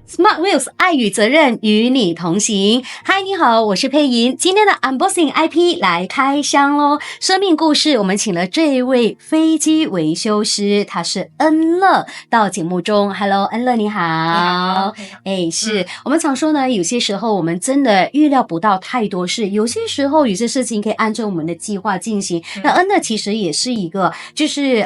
Smart Wheels 爱与责任与你同行。嗨，你好，我是佩莹。今天的 Unboxing IP 来开箱咯。生命故事，我们请了这一位飞机维修师，他是恩乐到节目中。Hello， 恩乐你好。是我们常说呢，有些时候我们真的预料不到太多事，有些时候有些事情可以按照我们的计划进行。那恩乐其实也是一个，就是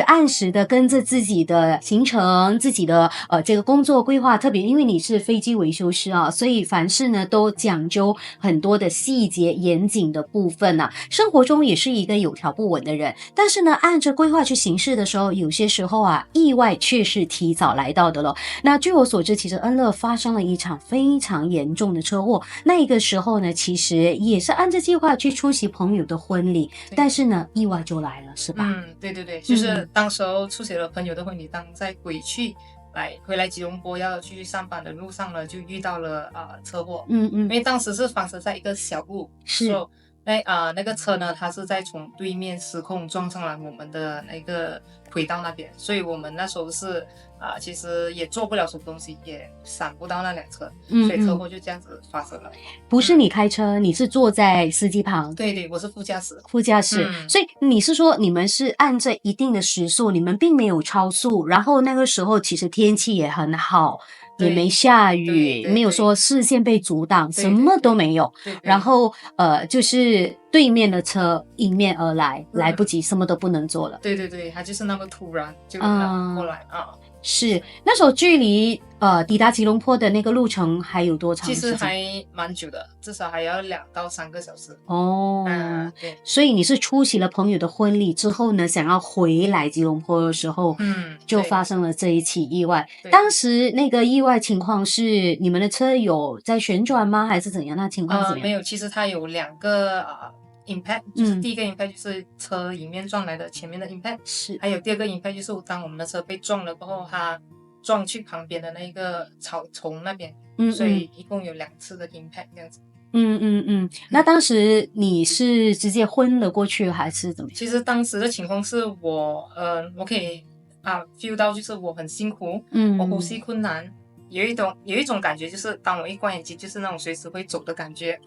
按时的跟着自己的行程、自己的这个工作规划，特别因为你是飞机维修师啊，所以凡事呢都讲究很多的细节、严谨的部分啊。生活中也是一个有条不紊的人，但是呢，按着规划去行事的时候，有些时候啊，意外却是提早来到的了。那据我所知，其实恩乐发生了一场非常严重的车祸，那个时候呢，其实也是按照计划去出席朋友的婚礼，但是呢，意外就来了，是吧？对，就是当时候出席了朋友的婚礼，当在回来吉隆坡要去上班的路上呢，就遇到了车祸。因为当时是发生在一个小路，是那个车呢，它是在从对面失控撞上了我们的那个轨道那边，所以我们那时候是其实也做不了什么东西，也闪不到那辆车，所以车祸就这样子发生了。不是你开车，你是坐在司机旁。对，我是副驾驶。所以你是说你们是按着一定的时速，你们并没有超速，然后那个时候其实天气也很好，也没下雨，没有说视线被阻挡，什么都没有。然后就是对面的车迎面而来，来不及，什么都不能做了。对，它就是那么突然就过来是那时候距离抵达吉隆坡的那个路程还有多长时间？其实还蛮久的，至少还要2到3个小时。对，所以你是出席了朋友的婚礼之后呢，想要回来吉隆坡的时候，就发生了这一起意外。当时那个意外情况是你们的车有在旋转吗？还是怎样？那情况怎么样？没有，其实它有2个impact， 就是第一个 impact 就是车迎面撞来的前面的 impact， 是，还有第二个 impact 就是当我们的车被撞了过后，它撞去旁边的那个草丛那边，所以一共有2次的 impact 这样子。那当时你是直接昏了过去还是怎么样？其实当时的情况是我可以feel 到就是我很辛苦，我呼吸困难，有一种感觉，就是当我一关眼睛，就是那种随时会走的感觉。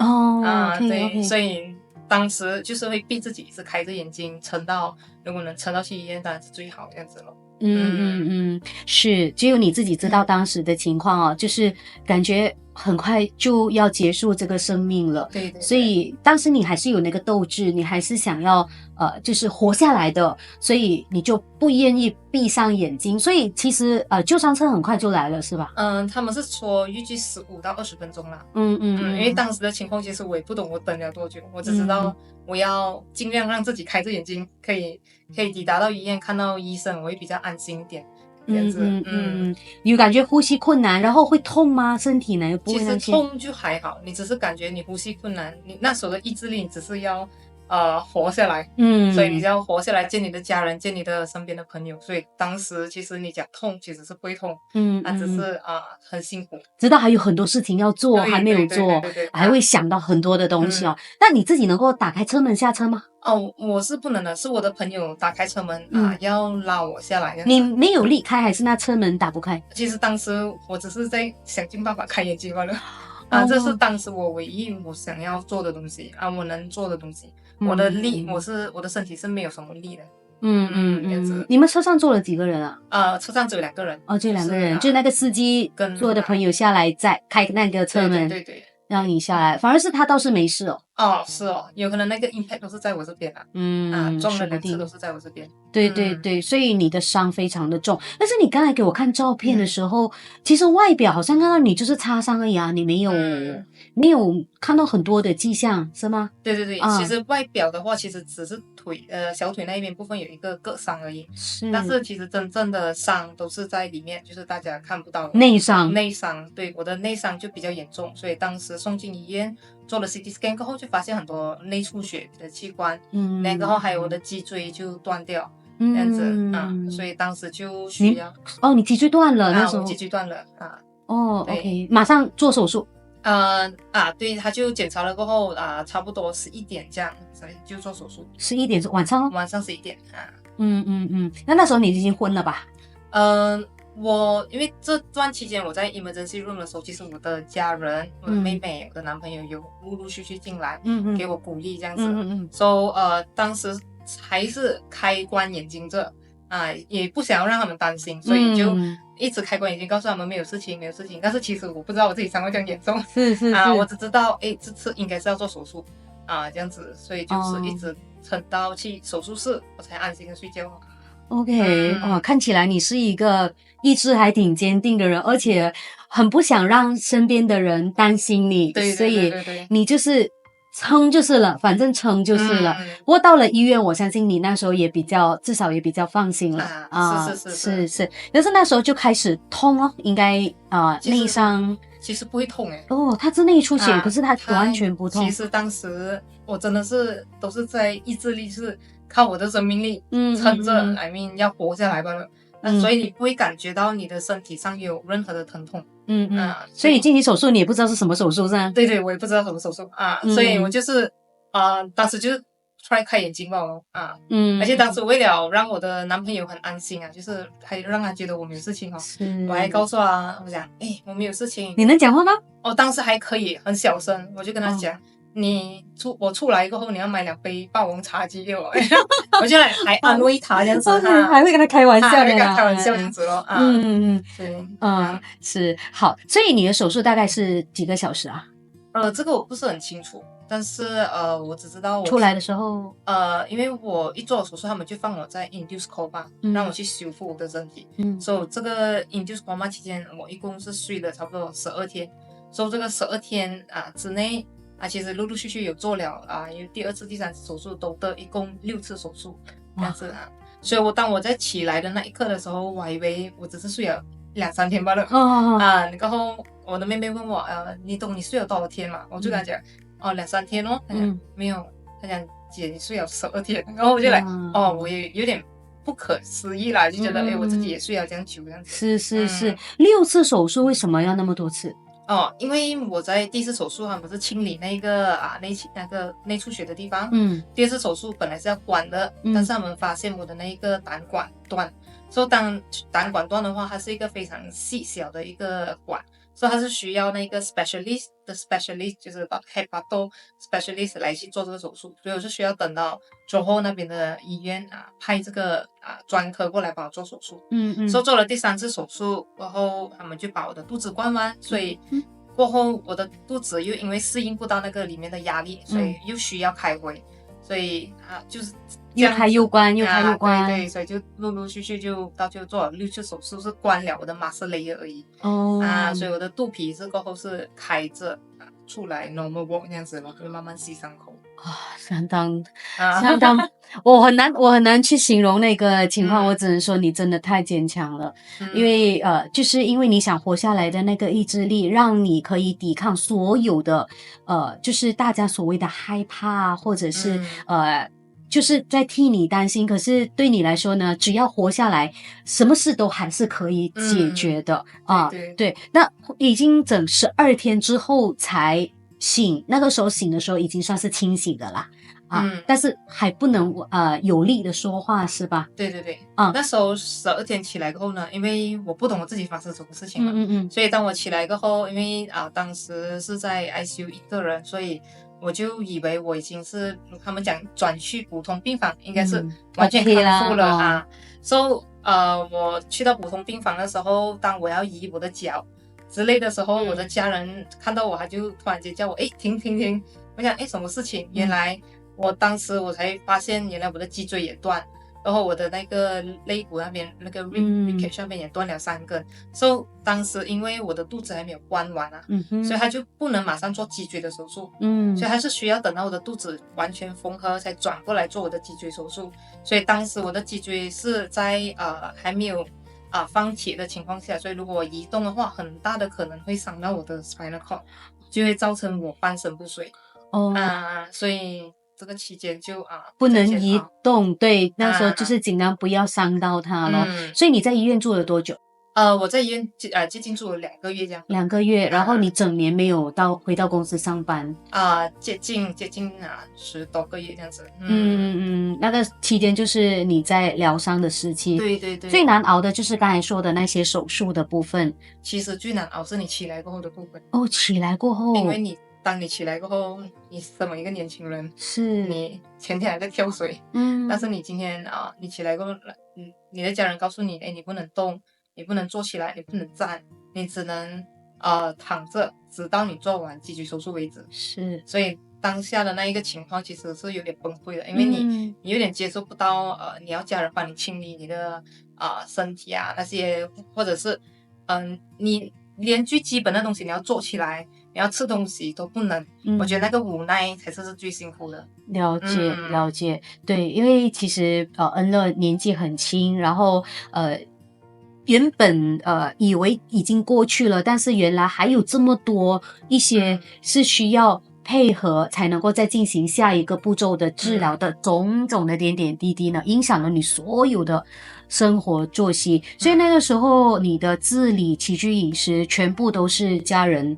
对，所以当时就是会逼自己是开着眼睛撑到，如果能撑到去医院当然是最好这样子了。是，只有你自己知道当时的情况就是感觉很快就要结束这个生命了。对，所以当时你还是有那个斗志，你还是想要就是活下来的，所以你就不愿意闭上眼睛。所以其实救伤车很快就来了，是吧？他们是说预计15到20分钟啦。因为当时的情况其实我也不懂我等了多久，我只知道我要尽量让自己开着眼睛，可以抵达到医院看到医生，我会比较安心一点。有感觉呼吸困难，然后会痛吗？身体呢？其实痛就还好，你只是感觉你呼吸困难，你那时候的意志力你只是要活下来，所以你就要活下来，见你的家人，见你的身边的朋友。所以当时其实你讲痛，其实是不会痛，只是很辛苦，知道还有很多事情要做，还没有做，还会想到很多的东西那你自己能够打开车门下车吗？我是不能的，是我的朋友打开车门要拉我下来。你没有力开，还是那车门打不开？其实当时我只是在想尽办法开眼睛罢了。这是当时我唯一我想要做的东西我能做的东西。我的力，我的身体是没有什么力的。你们车上坐了几个人啊？车上只有2个人。只有2个人，就那个司机跟所有的朋友下来再开那个车门，对，让你下来。反而是他倒是没事是有可能那个 impact 都是在我这边撞了2次都是在我这边。对，所以你的伤非常的重。但是你刚才给我看照片的时候，其实外表好像看到你就是擦伤而已你没有看到很多的迹象，是吗？对，其实外表的话，其实只是小腿那一边部分有一个割伤而已。但是其实真正的伤都是在里面，就是大家看不到的内伤。对，我的内伤就比较严重，所以当时送进医院做了 CT scan 过后，就发现很多内出血的器官，然后还有我的脊椎就断掉。这样子所以当时就需要你脊椎断了，那时候我脊椎断了OK， 马上做手术。对，他就检查了过后差不多11点这样，所以就做手术。11点是晚上晚上11点那时候你已经昏了吧？因为这段期间我在 emergency room 的时候，其实我的家人、我的妹妹、我的男朋友有陆陆续续进来，给我鼓励这样子。So 当时还是开关眼睛着也不想要让他们担心，所以就一直开关眼睛，告诉他们没有事情，没有事情。但是其实我不知道我自己伤到这样严重，我只知道这次应该是要做手术这样子，所以就是一直撑到去手术室，我才安心的睡觉。OK，看起来你是一个意志还挺坚定的人，而且很不想让身边的人担心你，对，所以你就是撑就是了，反正撑就是了。不过到了医院，我相信你那时候也至少也比较放心了是。但是那时候就开始痛哦，应该内伤。其实不会痛它是内出血，可是它完全不痛。其实当时我真的是都是在意志力，是靠我的生命力撑着，I mean 要活下来罢了。所以你不会感觉到你的身体上有任何的疼痛。所以进行手术你也不知道是什么手术是吧？对，我也不知道什么手术所以我就是当时就是突然开眼睛吧而且当时为了让我的男朋友很安心就是还让他觉得我没有事情我还告诉他，我讲我没有事情。你能讲话吗？当时还可以很小声，我就跟他讲我出来过后你要买2杯霸王茶鸡给我我就还安慰他这样子还会跟他开玩笑这样子咯对是好。所以你的手术大概是几个小时这个我不是很清楚，但是我只知道我出来的时候因为我一做手术他们就放我在 induced coma让我去修复我的身体所以这个 induced coma 期间我一共是睡了差不多12天，所以这个12天之内其实陆陆续续有做了有第2次第3次手术都得一共6次手术这样子所以当我在起来的那一刻的时候，我还以为我只是睡了2-3天罢了然后我的妹妹问我你懂你睡了多少天嘛？我就跟她讲2-3天她讲没有，她讲姐你睡了12天，然后我就来我也有点不可思议啦，就觉得我自己也睡了这样久这样子。是6次手术为什么要那么多次？因为我在第1次手术他们是清理那个内出血的地方第2次手术本来是要关的但是他们发现我的那个胆管断所以当胆管断的话它是一个非常细小的一个管，所以它是需要那个 specialist 就是 head battle specialist 来去做这个手术，所以我是需要等到之后那边的医院派这个专科过来帮我做手术所以做了第3次手术过后他们就把我的肚子关完，所以过后我的肚子又因为适应不到那个里面的压力所以又需要开回，所以就是又开又关对，所以就陆陆续续就到最后做了6次手术，是关了我的 muscle layer 而已所以我的肚皮是过后是开着出来 normal walk 那样子咯，就慢慢吸伤口相当我很难去形容那个情况我只能说你真的太坚强了因为就是因为你想活下来的那个意志力让你可以抵抗所有的就是大家所谓的害怕或者是就是在替你担心，可是对你来说呢只要活下来什么事都还是可以解决的对。那已经整12天之后才醒，那个时候醒的时候已经算是清醒的啦但是还不能有力的说话是吧？对那时候12天起来过后呢，因为我不懂我自己发生什么事情嘛所以当我起来过后，因为当时是在 ICU 一个人，所以我就以为我已经是他们讲转去普通病房应该是完全康复了所以我去到普通病房的时候，当我要移我的脚之类的时候我的家人看到我他就突然间叫我停，我想什么事情原来当时我才发现原来我的脊椎也断，然后我的那个肋骨那边那个 rib 上面也断了3根所以当时因为我的肚子还没有关完所以他就不能马上做脊椎的手术所以还是需要等到我的肚子完全缝合才转过来做我的脊椎手术，所以当时我的脊椎是在还没有放铁的情况下，所以如果我移动的话很大的可能会伤到我的 spinal cord， 就会造成我半身不遂所以这个期间就不能移动对那时候就是尽量不要伤到它咯所以你在医院住了多久我在医院接近住了2个月这样。2个月，然后你整年没有回到公司上班？接近10多个月这样子。那个期间就是你在疗伤的时期。对对对。最难熬的就是刚才说的那些手术的部分。其实最难熬是你起来过后的部分。起来过后。因为当你起来过后，你身为一个年轻人，是你前天还在跳水，但是你今天你起来过后，你的家人告诉你，你不能动，你不能坐起来，你不能站，你只能躺着，直到你做完脊椎手术为止。是，所以当下的那一个情况其实是有点崩溃的，因为你有点接受不到你要家人帮你清理你的身体那些，或者是你连最基本的东西你要做起来，你要吃东西都不能。我觉得那个无奈才是最辛苦的。了解。对，因为其实恩乐年纪很轻，然后原本以为已经过去了，但是原来还有这么多一些是需要配合才能够再进行下一个步骤的治疗的种种的点点滴滴呢，影响了你所有的生活作息。所以那个时候你的自理、起居、饮食全部都是家人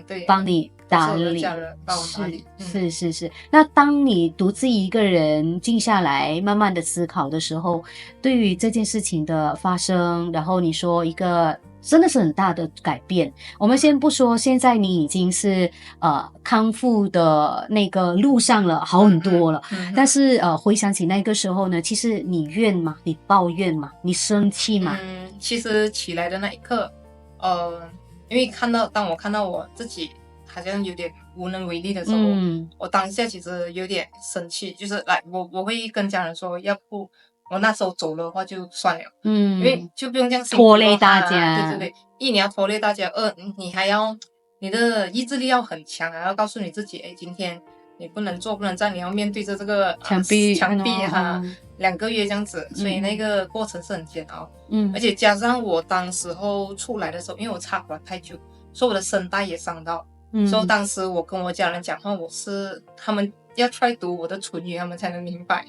对，帮你打理。家人帮我打理。是。那当你独自一个人静下来慢慢的思考的时候，对于这件事情的发生，然后你说一个真的是很大的改变。我们先不说现在你已经是康复的那个路上了，好很多了，但是回想起那个时候呢，其实你怨吗？你抱怨吗？你生气吗？其实起来的那一刻因为当我看到我自己好像有点无能为力的时候，我当下其实有点生气，就是我会跟家人说，要不我那时候走了的话就算了，因为就不用这样拖累大家。对，一你要拖累大家，二你还要你的意志力要很强，还要告诉你自己，今天你不能坐不能站，你要面对着这个墙壁2个月这样子，所以那个过程是很煎熬。而且加上我当时候出来的时候，因为我插管太久，所以我的声带也伤到。所以当时我跟我家人讲话，他们要 try 读我的唇语，他们才能明白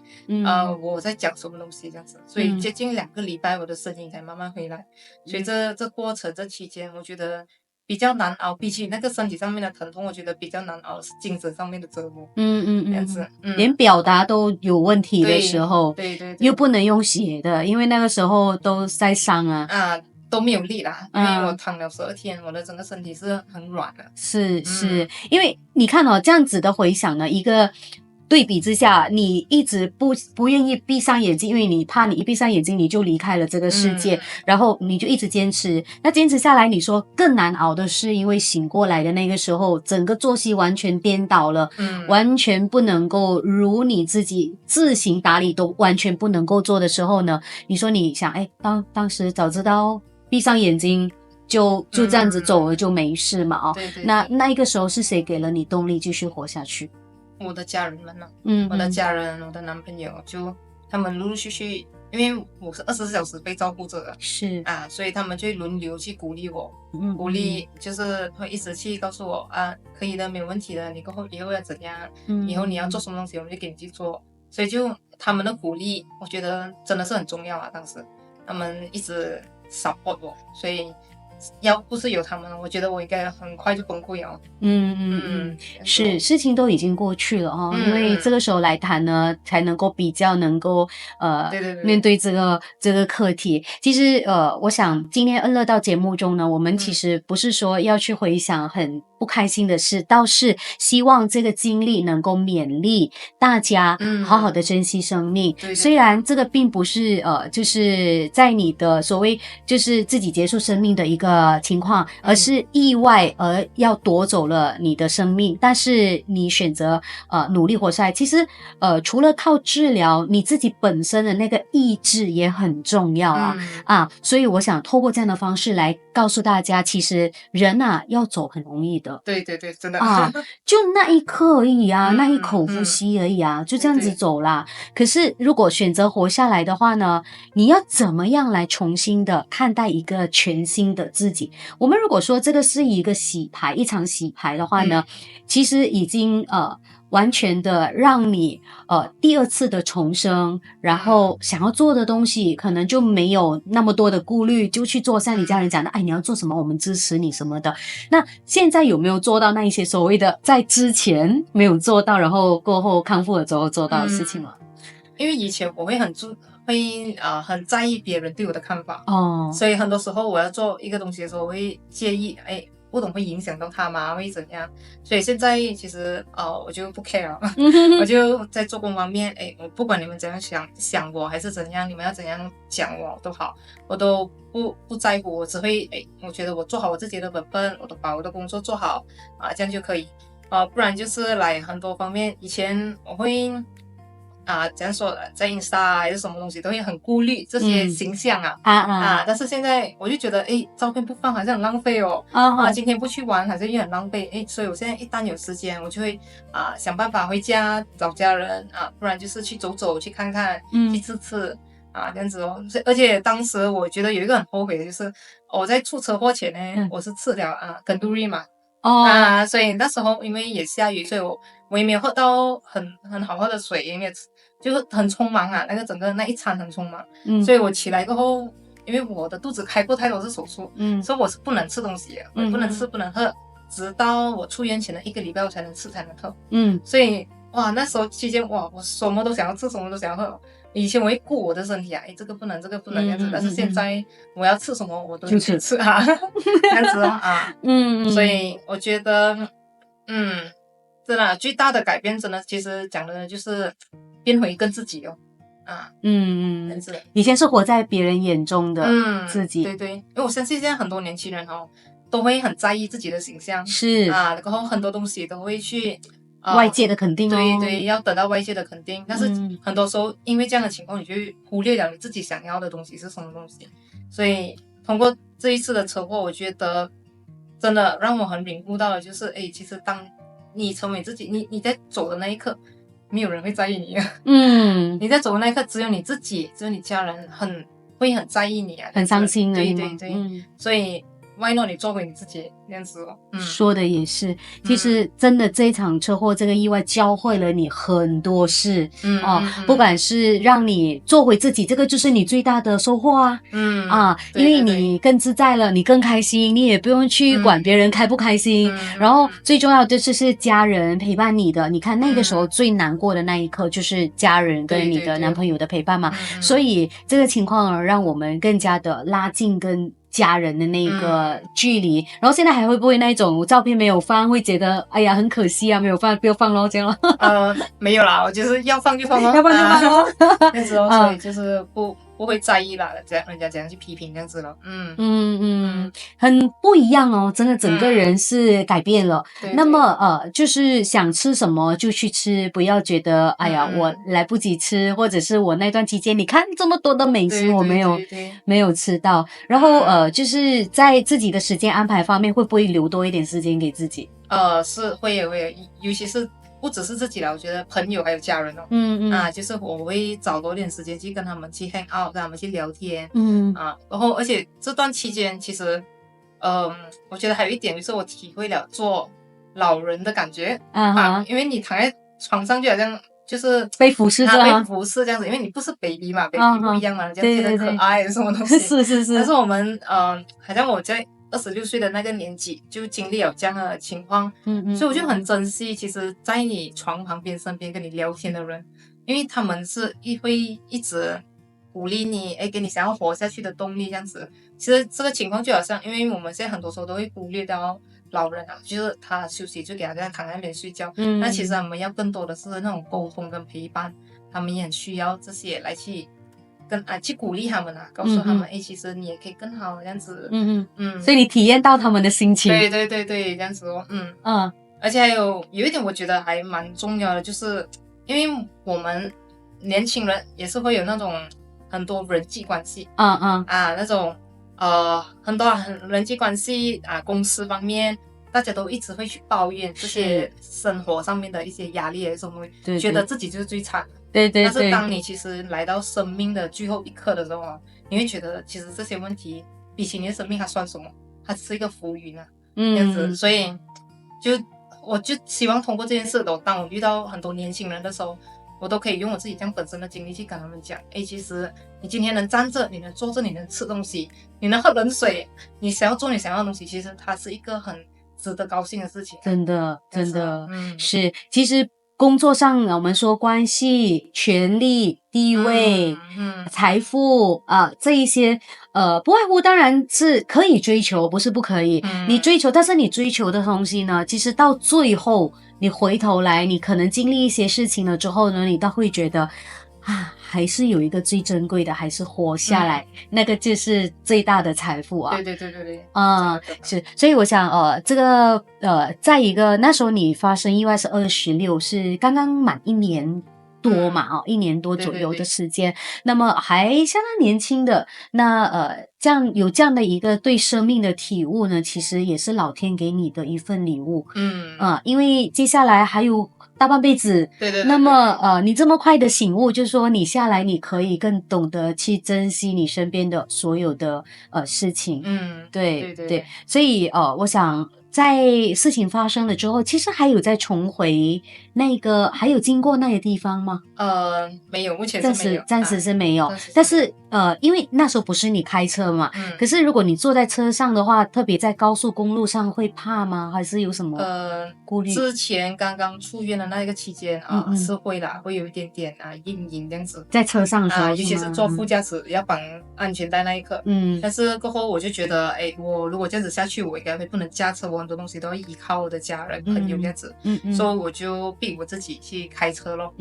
我在讲什么东西这样子。所以接近2个礼拜，我的声音才慢慢回来。所以这过程这期间，我觉得比较难熬，比起那个身体上面的疼痛，我觉得比较难熬是精神上面的折磨。这样子，连表达都有问题的时候，对，又不能用写的，因为那个时候都在伤都没有力啦，因为我躺了12天，我的整个身体是很软的。是，因为你看这样子的回想呢，一个对比之下，你一直不愿意闭上眼睛，因为你怕你一闭上眼睛你就离开了这个世界，然后你就一直坚持。那坚持下来，你说更难熬的是，因为醒过来的那个时候，整个作息完全颠倒了，完全不能够如你自己自行打理都完全不能够做的时候呢，你说你想，当时早知道闭上眼睛就这样子走了就没事嘛对，那一个时候是谁给了你动力继续活下去？我的家人们呢？我的家人，我的男朋友，就他们陆陆续续，因为我是24小时被照顾着的，是所以他们就会轮流去鼓励我，鼓励就是会一直去告诉我可以的，没有问题的，你以后要怎样，以后你要做什么东西，我们就给你去做。所以就他们的鼓励，我觉得真的是很重要当时他们一直 support 我，所以要不是有他们，我觉得我应该很快就崩溃了。是，事情都已经过去了因为这个时候来谈呢，才能够比较能够对面对这个课题。其实我想今天恩乐到节目中呢，我们其实不是说要去回想很不开心的事，倒是希望这个经历能够勉励大家好好的珍惜生命。虽然这个并不是就是在你的所谓就是自己结束生命的一个情况，而是意外而要夺走了你的生命，但是你选择努力活下来。其实除了靠治疗，你自己本身的那个意志也很重要所以我想透过这样的方式来告诉大家，其实人要走很容易的。对，真的就那一刻而已那一口呼吸而已就这样子走啦。可是如果选择活下来的话呢，你要怎么样来重新的看待一个全新的自己？我们如果说这个是一个洗牌，一场洗牌的话呢，其实已经完全的让你第二次的重生，然后想要做的东西可能就没有那么多的顾虑，就去做，像你家人讲的，哎，你要做什么我们支持你什么的。那现在有没有做到那一些所谓的在之前没有做到，然后过后康复了之后做到的事情吗？因为以前我会很在意别人对我的看法所以很多时候我要做一个东西的时候，我会介意不懂会影响到他吗？会怎样？所以现在其实我就不 care 了我就在做工方面，我不管你们怎样想我还是怎样，你们要怎样讲我都好，我都不在乎，我只会我觉得我做好我自己的本分，我都把我的工作做好这样就可以不然就是来很多方面，以前我会怎样说在 Insta 还是什么东西都会很顾虑这些形象但是现在我就觉得照片不放好像很浪费今天不去玩好像又很浪费所以我现在一旦有时间我就会想办法回家找家人不然就是去走走去看看去吃吃这样子而且当时我觉得有一个很后悔的就是我在出车祸前呢我是吃了根杜瑞嘛所以那时候因为也下雨，所以我也没有喝到很好喝的水，也没有就是很匆忙那个整个那一餐很匆忙所以我起来过后，因为我的肚子开过太多次手术所以我是不能吃东西的我不能吃不能喝，直到我出院前的1个礼拜我才能吃才能喝所以那时候期间我什么都想要吃什么都想要喝，以前我会顾我的身体这个不能这个不能这样子但是现在我要吃什么我都去吃这样子所以我觉得真的最大的改变真的其实讲的就是变回跟自己以前是活在别人眼中的自己对对，因为我相信现在很多年轻人都会很在意自己的形象是然后很多东西都会去外界的肯定对对，要得到外界的肯定但是很多时候因为这样的情况你就会忽略了你自己想要的东西是什么东西所以通过这一次的车祸我觉得真的让我很领悟到的就是其实当你成为自己你在走的那一刻没有人会在意你你在走的那一刻只有你自己只有你家人会很在意你很伤心对对对所以why not 你做回你自己这样子说的也是其实真的这一场车祸这个意外教会了你很多事不管是让你做回自己这个就是你最大的收获因为你更自在了你更开心你也不用去管别人开不开心然后最重要的就是家人陪伴你的你看那个时候最难过的那一刻就是家人跟你的男朋友的陪伴嘛所以这个情况让我们更加的拉近跟家人的那个距离然后现在还会不会那一种照片没有放会觉得哎呀很可惜没有放不要放咯这样咯没有啦我就是要放就放咯要放就放咯这样子所以就是不会在意啦人家怎样去批评这样子咯很不一样真的整个人是改变了那么就是想吃什么就去吃不要觉得哎呀我来不及吃或者是我那段期间你看这么多的美食我没有吃到然后就是在自己的时间安排方面会不会留多一点时间给自己是会有尤其是不只是自己啦我觉得朋友还有家人就是我会找多点时间去跟他们去 hang out 跟他们去聊天然后而且这段期间其实我觉得还有一点就是我体会了做老人的感觉因为你躺在床上就好像就是被俯视被俯视这样子因为你不是 baby 嘛 baby 不一样嘛人家觉得可爱什么东西是但是我们好像我在26岁的那个年纪就经历了这样的情况所以我就很珍惜其实在你床旁边身边跟你聊天的人因为他们是会一直鼓励你给你想要活下去的动力这样子其实这个情况就好像因为我们现在很多时候都会忽略到老人就是他休息就给他这样躺在那边睡觉那其实我们要更多的是那种沟通跟陪伴他们也很需要这些来去去鼓励他们告诉他们其实你也可以更好这样子所以你体验到他们的心情对对对对这样子而且还有一点我觉得还蛮重要的就是因为我们年轻人也是会有那种很多人际关系那种很多人际关系公司方面大家都一直会去抱怨这些生活上面的一些压力什么觉得自己就是最惨对对对但是当你其实来到生命的最后一刻的时候你会觉得其实这些问题比起你的生命它算什么它只是一个浮云这样子所以就我就希望通过这件事的，当我遇到很多年轻人的时候，我都可以用我自己这样本身的经历去跟他们讲，其实你今天能站着，你能坐着，你能吃东西，你能喝冷水，你想要做你想要的东西，其实它是一个很值得高兴的事情。真的是，其实工作上我们说关系、权力、地位、财富这一些不外乎当然是可以追求，不是不可以。你追求，但是你追求的东西呢，其实到最后你回头来，你可能经历一些事情了之后呢，你倒会觉得还是有一个最珍贵的，还是活下来，那个就是最大的财富啊。对，是，所以我想这个在一个那时候你发生意外是26，是刚刚满1年多嘛，1年多左右的时间，那么还相当年轻的，那这样的一个对生命的体悟呢，其实也是老天给你的一份礼物。因为接下来还有大半辈子，对，那么你这么快的醒悟，就是说你下来你可以更懂得去珍惜你身边的所有的事情。对，所以我想在事情发生了之后，其实还有再重回那个，还有经过那个地方吗？没有，目前是没有，暂时是没有。但是因为那时候不是你开车嘛，可是如果你坐在车上的话，特别在高速公路上会怕吗？还是有什么顾虑？之前刚刚出院的那个期间是会有一点点阴影这样子，在车上的时候尤其是坐副驾驶要绑安全带那一刻。但是过后我就觉得，我如果这样子下去，我应该会不能驾车，我很多东西都要依靠我的家人朋友这样子。所以我就逼我自己去开车咯。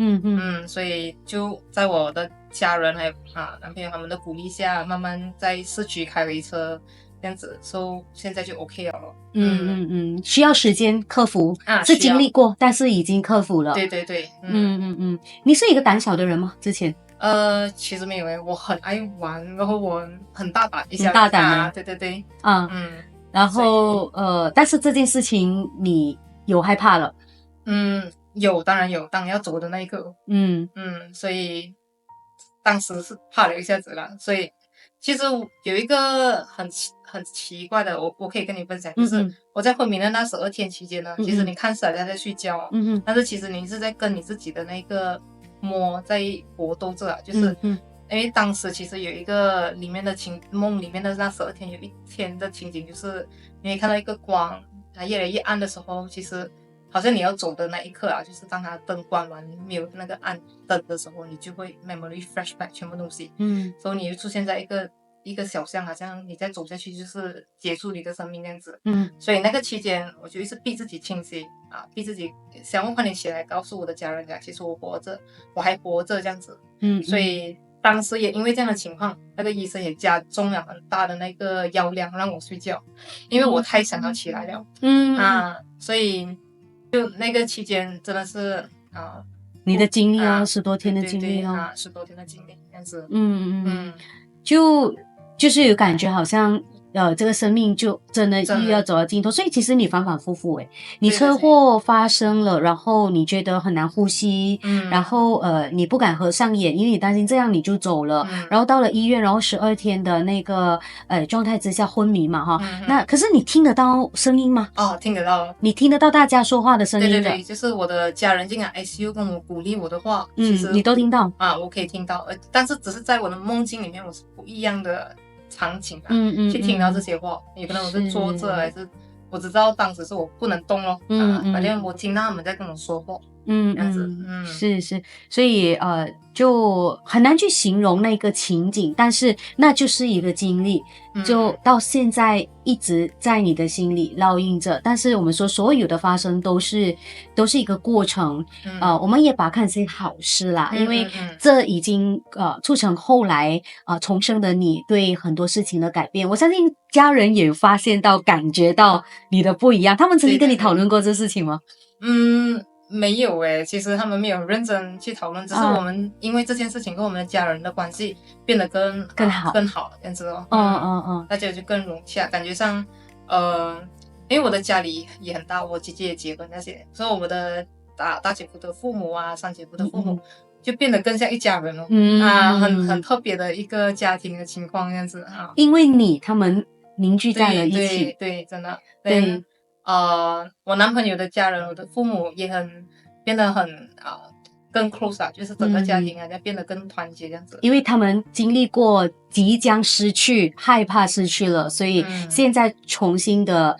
所以就在我的家人还有男朋友他们的鼓励下，慢慢在市区开回车这样子，所以现在就 OK 了咯。需要时间克服是经历过，但是已经克服了。对。你是一个胆小的人吗？之前其实没有我很爱玩，然后我很大胆一下，很大胆对然后但是这件事情你有害怕了？有，当然有，当要走的那一刻，所以当时是怕了一下子啦。所以其实有一个很奇怪的，我可以跟你分享，就是我在昏迷的那12天期间呢，其实你看似好像在睡觉，但是其实你是在跟你自己的那个魔在搏斗着就是因为当时其实有一个里面的梦里面的那12天，有一天的情景就是你会看到一个光，它越来越暗的时候，其实好像你要走的那一刻就是当它灯关完没有那个暗灯的时候，你就会 memory flashback 全部东西，所以你就出现在一个小巷，好像你再走下去就是结束你的生命这样子。所以那个期间我就一直逼自己清醒逼自己想要快点起来告诉我的家人讲，其实我活着，我还活着这样子。所以当时也因为这样的情况，那个医生也加重了很大的那个药量让我睡觉，因为我太想要起来了。所以就那个期间真的是你的经历10多天的经历10多天的经历这样子。就是有感觉好像这个生命就真的要走到尽头，所以其实你反反复复你车祸发生了，然后你觉得很难呼吸，然后你不敢合上眼，因为你担心这样你就走了，然后到了医院，然后12天的那个状态之下昏迷嘛那可是你听得到声音吗？听得到，你听得到大家说话的声音的。对，就是我的家人进来 ICU 跟我鼓励我的话，其实你都听到我可以听到，但是只是在我的梦境里面我是不一样的场景去听到这些话，有可能我是坐着还是我只知道当时是我不能动咯，反正我听到他们在跟我说话，这样子，是，所以就很难去形容那个情景，但是那就是一个经历，就到现在一直在你的心里烙印着。但是我们说所有的发生都是一个过程，我们也把它看成好事啦，因为这已经促成后来重生的你对很多事情的改变。我相信家人也发现到感觉到你的不一样，他们曾经跟你讨论过这事情吗？没有其实他们没有认真去讨论，只是我们因为这件事情跟我们的家人的关系变得更好这样子大家就更融洽，感觉上因为我的家里也很大，我姐姐也结婚那些，所以我们的大姐夫的父母三姐夫的父母就变得更像一家人了，很特别的一个家庭的情况这样子因为他们凝聚在了一起，对，真的对。我男朋友的家人，我的父母也变得很更 close 啊，就是整个家庭在变得更团结这样子。因为他们经历过即将失去，害怕失去了，所以现在重新的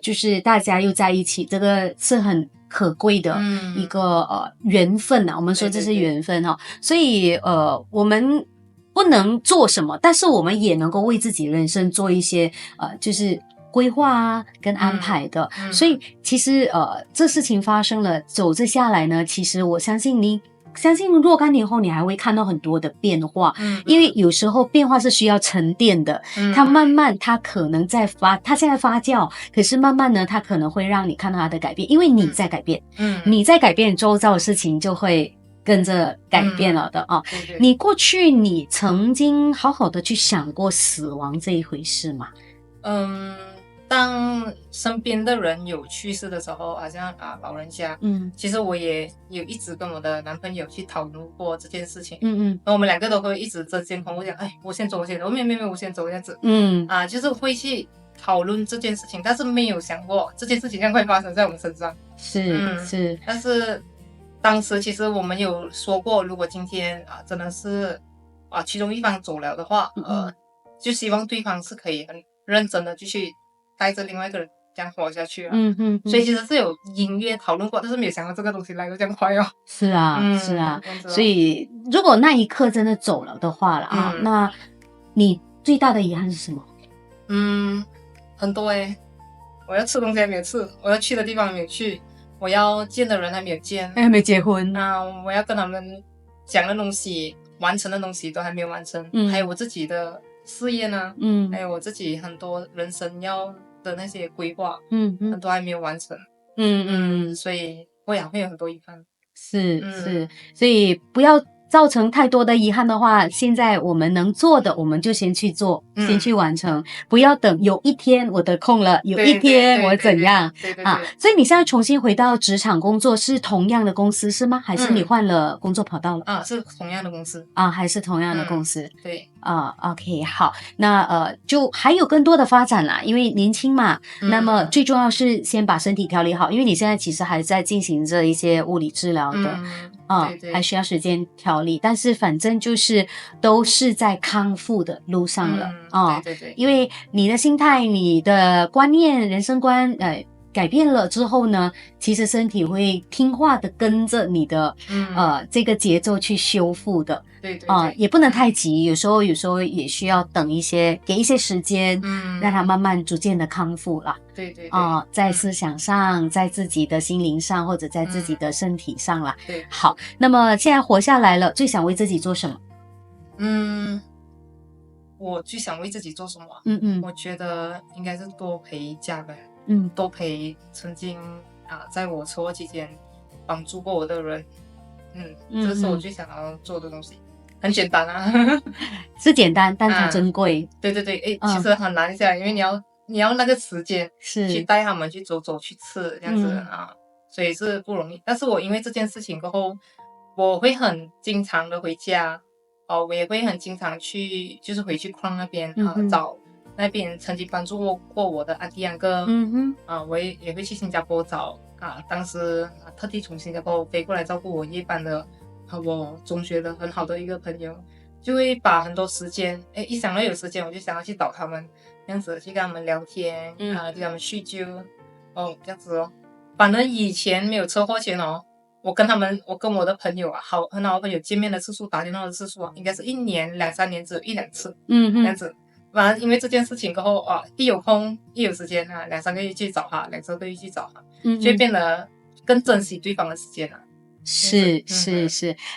就是大家又在一起，这个是很可贵的一个缘分啊。我们说这是缘分哈，所以我们不能做什么，但是我们也能够为自己人生做一些就是规划啊跟安排的。所以其实这事情发生了，走着下来呢，其实我相信若干年后你还会看到很多的变化，因为有时候变化是需要沉淀的，它慢慢它可能它现在发酵，可是慢慢呢它可能会让你看到它的改变，因为你在改变，你在改变，周遭的事情就会跟着改变了的啊。你过去你曾经好好的去想过死亡这一回事吗？当身边的人有去世的时候，好像老人家，其实我也有一直跟我的男朋友去讨论过这件事情，然后我们两个都会一直争先恐后讲，我先走，我先走这样子，就是会去讨论这件事情，但是没有想过这件事情将会发生在我们身上，是，但是当时其实我们有说过，如果今天真的是其中一方走了的话，就希望对方是可以很认真的继续带着另外一个人这样活下去所以其实是有隐约讨论过，但是没有想到这个东西来得这样快哦。是啊，所以如果那一刻真的走了的话了那你最大的遗憾是什么？很多我要吃东西还没有吃，我要去的地方还没有去，我要见的人还没有见，还没结婚我要跟他们讲的东西，完成的东西都还没有完成，还有我自己的事业呢，还有我自己很多人生要的那些规划，很多还没有完成，所以会有很多遗憾。是，所以不要造成太多的遗憾的话，现在我们能做的，我们就先去做，先去完成，不要等有一天我得空了，有一天我怎样所以你现在重新回到职场工作，是同样的公司是吗？还是你换了工作跑道了？是同样的公司还是同样的公司？对OK 好，那就还有更多的发展啦，因为年轻嘛，那么最重要是先把身体调理好，因为你现在其实还在进行着一些物理治疗的还需要时间调理，但是反正就是都是在康复的路上了对，因为你的心态、你的观念、人生观改变了之后呢，其实身体会听话的跟着你的这个节奏去修复的。对也不能太急，有时候也需要等给一些时间，让它慢慢逐渐的康复啦。对在思想上，在自己的心灵上，或者在自己的身体上啦。对，好，那么现在活下来了，最想为自己做什么？我最想为自己做什么？我觉得应该是多陪家人，多陪曾经在我车祸期间帮助过我的人，这是我最想要做的东西。很简单是简单，但它珍贵。对，其实很难下来，因为你要那个时间去带他们去走去吃这样子所以是不容易。但是我因为这件事情过后，我会很经常的回家我也会很经常去，就是回去矿那边找那边曾经帮助过我的阿弟安哥，我也会去新加坡找当时特地从新加坡飞过来照顾我夜班的我中学的很好的一个朋友，就会把很多时间一想到有时间我就想要去找他们，这样子去跟他们聊天跟他们叙旧这样子反正以前没有车祸前我跟我的朋友很好的朋友见面的次数，打电话的次数应该是1年2-3年只有1-2次这样子。反正因为这件事情过后一有空一有时间2-3个月去找他，2-3个月去找他，就变得更珍惜对方的时间是，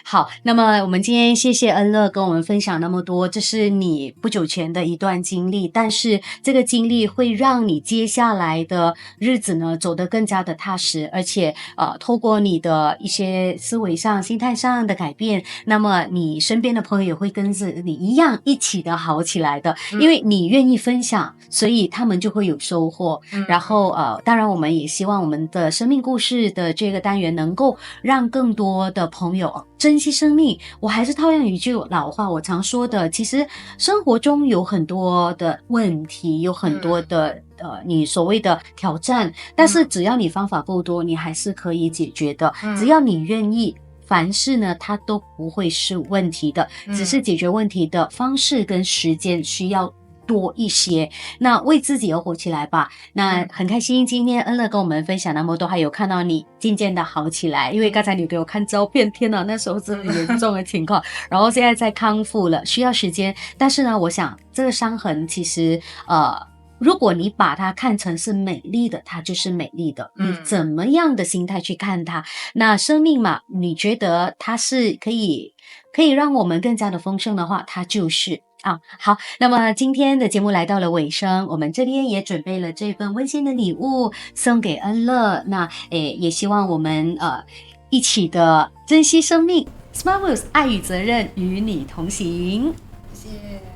好，那么我们今天谢谢恩乐跟我们分享那么多，这是你不久前的一段经历，但是这个经历会让你接下来的日子呢走得更加的踏实，而且透过你的一些思维上、心态上的改变，那么你身边的朋友也会跟着你一样一起的好起来的，因为你愿意分享，所以他们就会有收获。然后当然我们也希望我们的生命故事的这个单元能够让更多的朋友珍惜生命。我还是套用一句老话，我常说的，其实生活中有很多的问题，有很多的你所谓的挑战，但是只要你方法够多，你还是可以解决的。只要你愿意，凡事呢它都不会是问题的，只是解决问题的方式跟时间需要多一些。那为自己而活起来吧。那很开心今天恩乐跟我们分享那么多，还有看到你渐渐的好起来，因为刚才你给我看照片，天哪，那时候是很严重的情况然后现在在康复了，需要时间。但是呢，我想这个伤痕其实如果你把它看成是美丽的，它就是美丽的。你怎么样的心态去看它？那生命嘛，你觉得它是可以让我们更加的丰盛的话，它就是好，那么今天的节目来到了尾声，我们这边也准备了这份温馨的礼物送给恩乐。那也希望我们一起的珍惜生命。Smart Wheels 爱与责任与你同行。谢谢。